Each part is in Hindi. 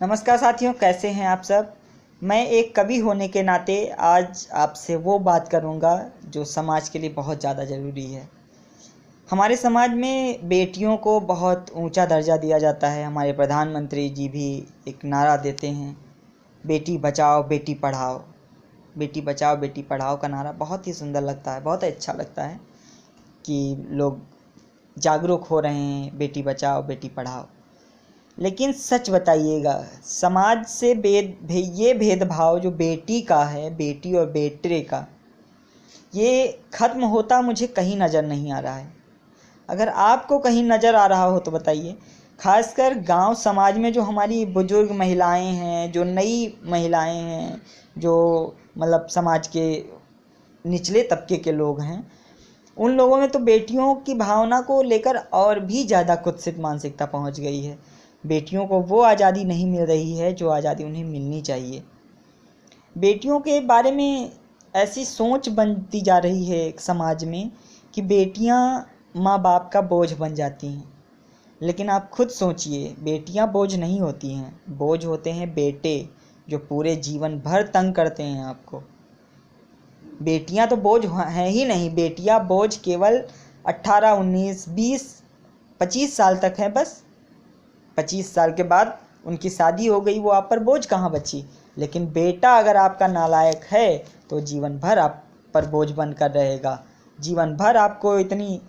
नमस्कार साथियों, कैसे हैं आप सब। मैं एक कवि होने के नाते आज आपसे वो बात करूंगा जो समाज के लिए बहुत ज़्यादा ज़रूरी है। हमारे समाज में बेटियों को बहुत ऊंचा दर्जा दिया जाता है। हमारे प्रधानमंत्री जी भी एक नारा देते हैं, बेटी बचाओ बेटी पढ़ाओ। बेटी बचाओ बेटी पढ़ाओ का नारा बहुत ही सुंदर लगता है, बहुत अच्छा लगता है कि लोग जागरूक हो रहे हैं, बेटी बचाओ बेटी पढ़ाओ। लेकिन सच बताइएगा, समाज से ये भेदभाव जो बेटी का है, बेटी और बेटे का, ये ख़त्म होता मुझे कहीं नज़र नहीं आ रहा है। अगर आपको कहीं नज़र आ रहा हो तो बताइए। खासकर गांव समाज में जो हमारी बुजुर्ग महिलाएं हैं, जो नई महिलाएं हैं, जो मतलब समाज के निचले तबके के लोग हैं, उन लोगों में तो बेटियों की भावना को लेकर और भी ज़्यादा कुत्सित मानसिकता पहुंच गई है। बेटियों को वो आज़ादी नहीं मिल रही है जो आज़ादी उन्हें मिलनी चाहिए। बेटियों के बारे में ऐसी सोच बनती जा रही है एक समाज में कि बेटियां माँ बाप का बोझ बन जाती हैं। लेकिन आप खुद सोचिए, बेटियां बोझ नहीं होती हैं, बोझ होते हैं बेटे, जो पूरे जीवन भर तंग करते हैं आपको। बेटियां तो बोझ हैं ही नहीं, बेटियां बोझ केवल 18, 19, 20, 25 साल तक है बस। 25 साल के बाद उनकी शादी हो गई, वो आप पर बोझ कहाँ बची। लेकिन बेटा अगर आपका नालायक है तो जीवन भर आप पर बोझ बनकर रहेगा, जीवन भर आपको इतनी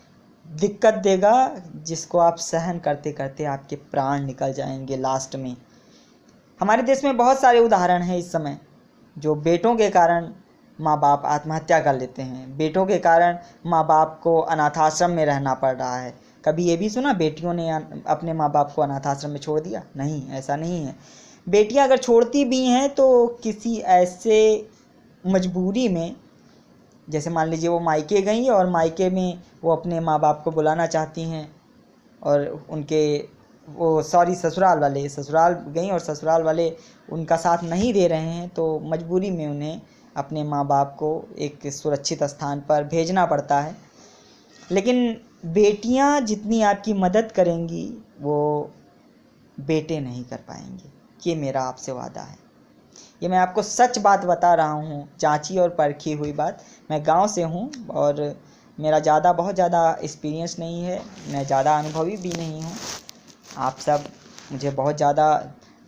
दिक्कत देगा जिसको आप सहन करते करते आपके प्राण निकल जाएंगे लास्ट में। हमारे देश में बहुत सारे उदाहरण हैं इस समय, जो बेटों के कारण माँ बाप आत्महत्या कर लेते हैं, बेटों के कारण माँ बाप को अनाथाश्रम में रहना पड़ रहा है। कभी ये भी सुना बेटियों ने अपने माँ बाप को अनाथाश्रम में छोड़ दिया? नहीं, ऐसा नहीं है। बेटियां अगर छोड़ती भी हैं तो किसी ऐसे मजबूरी में, जैसे मान लीजिए वो मायके गई और मायके में वो अपने माँ बाप को बुलाना चाहती हैं, और उनके वो ससुराल गई और ससुराल वाले उनका साथ नहीं दे रहे हैं, तो मजबूरी में उन्हें अपने माँ बाप को एक सुरक्षित स्थान पर भेजना पड़ता है। लेकिन बेटियां जितनी आपकी मदद करेंगी वो बेटे नहीं कर पाएंगे। ये मेरा आपसे वादा है, ये मैं आपको सच बात बता रहा हूँ, जांची और परखी हुई बात। मैं गांव से हूँ और मेरा बहुत ज़्यादा एक्सपीरियंस नहीं है, मैं ज़्यादा अनुभवी भी नहीं हूँ। आप सब मुझे बहुत ज़्यादा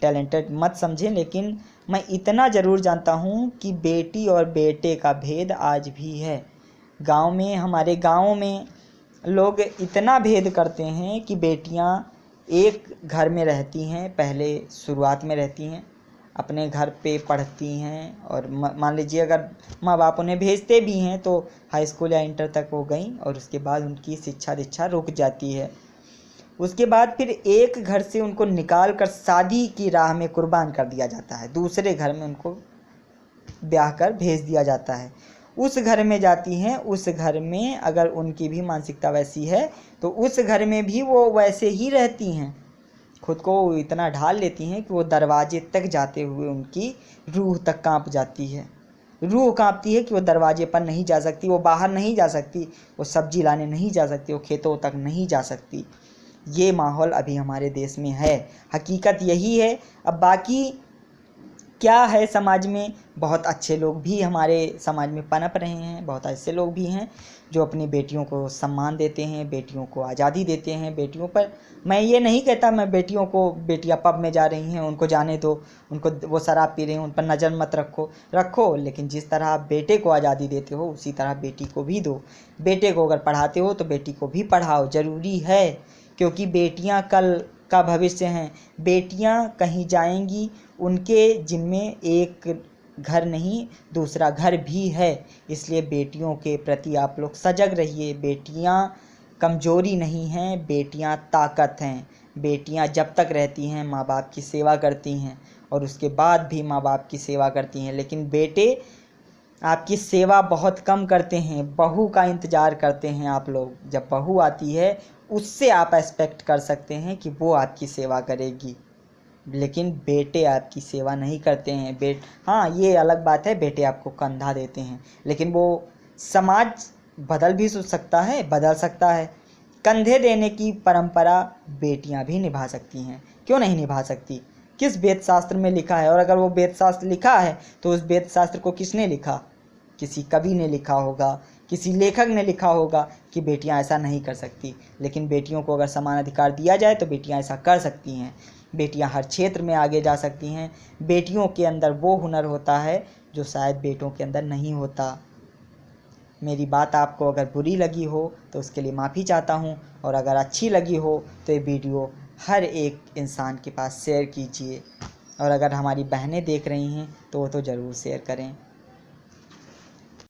टैलेंटेड मत समझें, लेकिन मैं इतना ज़रूर जानता हूँ कि बेटी और बेटे का भेद आज भी है। गांव में, हमारे गांव में लोग इतना भेद करते हैं कि बेटियां एक घर में रहती हैं, पहले शुरुआत में रहती हैं, अपने घर पे पढ़ती हैं, और मान लीजिए अगर माँ बाप उन्हें भेजते भी हैं तो हाई स्कूल या इंटर तक वो गई, और उसके बाद उनकी शिक्षा दीक्षा रुक जाती है। उसके बाद फिर एक घर से उनको निकाल कर शादी की राह में कुर्बान कर दिया जाता है, दूसरे घर में उनको ब्याह कर भेज दिया जाता है। उस घर में जाती हैं, उस घर में अगर उनकी भी मानसिकता वैसी है तो उस घर में भी वो वैसे ही रहती हैं, खुद को इतना ढाल लेती हैं कि वो दरवाजे तक जाते हुए उनकी रूह तक कांप जाती है। रूह कांपती है कि वो दरवाजे पर नहीं जा सकती, वो बाहर नहीं जा सकती, वो सब्जी लाने नहीं जा सकती, वो खेतों तक नहीं जा सकती। ये माहौल अभी हमारे देश में है, हकीकत यही है। अब बाकी क्या है, समाज में बहुत अच्छे लोग भी हमारे समाज में पनप रहे हैं, बहुत ऐसे लोग भी हैं जो अपनी बेटियों को सम्मान देते हैं, बेटियों को आज़ादी देते हैं। बेटियों पर मैं ये नहीं कहता, मैं बेटियों को, बेटियां पब में जा रही हैं उनको जाने दो, उनको वो शराब पी रही हैं उन पर नज़र मत रखो, लेकिन जिस तरह आप बेटे को आज़ादी देते हो उसी तरह बेटी को भी दो। बेटे को अगर पढ़ाते हो तो बेटी को भी पढ़ाओ, ज़रूरी है, क्योंकि बेटियां कल का भविष्य हैं। बेटियां कहीं जाएंगी, उनके जिम्मे एक घर नहीं दूसरा घर भी है, इसलिए बेटियों के प्रति आप लोग सजग रहिए। बेटियां कमजोरी नहीं हैं, बेटियां ताकत हैं। बेटियां जब तक रहती हैं माँ बाप की सेवा करती हैं, और उसके बाद भी माँ बाप की सेवा करती हैं। लेकिन बेटे आपकी सेवा बहुत कम करते हैं, बहू का इंतज़ार करते हैं आप लोग। जब बहू आती है उससे आप एक्सपेक्ट कर सकते हैं कि वो आपकी सेवा करेगी, लेकिन बेटे आपकी सेवा नहीं करते हैं। हाँ, ये अलग बात है, बेटे आपको कंधा देते हैं, लेकिन वो समाज बदल भी सकता है, बदल सकता है। कंधे देने की परंपरा बेटियां भी निभा सकती हैं, क्यों नहीं निभा सकती। किस वेद शास्त्र में लिखा है, और अगर वो वेद शास्त्र लिखा है तो उस वेद शास्त्र को किसने लिखा? किसी कवि ने लिखा होगा, किसी लेखक ने लिखा होगा कि बेटियां ऐसा नहीं कर सकती। लेकिन बेटियों को अगर समान अधिकार दिया जाए तो बेटियां ऐसा कर सकती हैं। बेटियां हर क्षेत्र में आगे जा सकती हैं। बेटियों के अंदर वो हुनर होता है जो शायद बेटों के अंदर नहीं होता। मेरी बात आपको अगर बुरी लगी हो तो उसके लिए माफ़ी चाहता हूँ, और अगर अच्छी लगी हो तो ये वीडियो हर एक इंसान के पास शेयर कीजिए, और अगर हमारी बहनें देख रही हैं तो वो तो ज़रूर शेयर करें।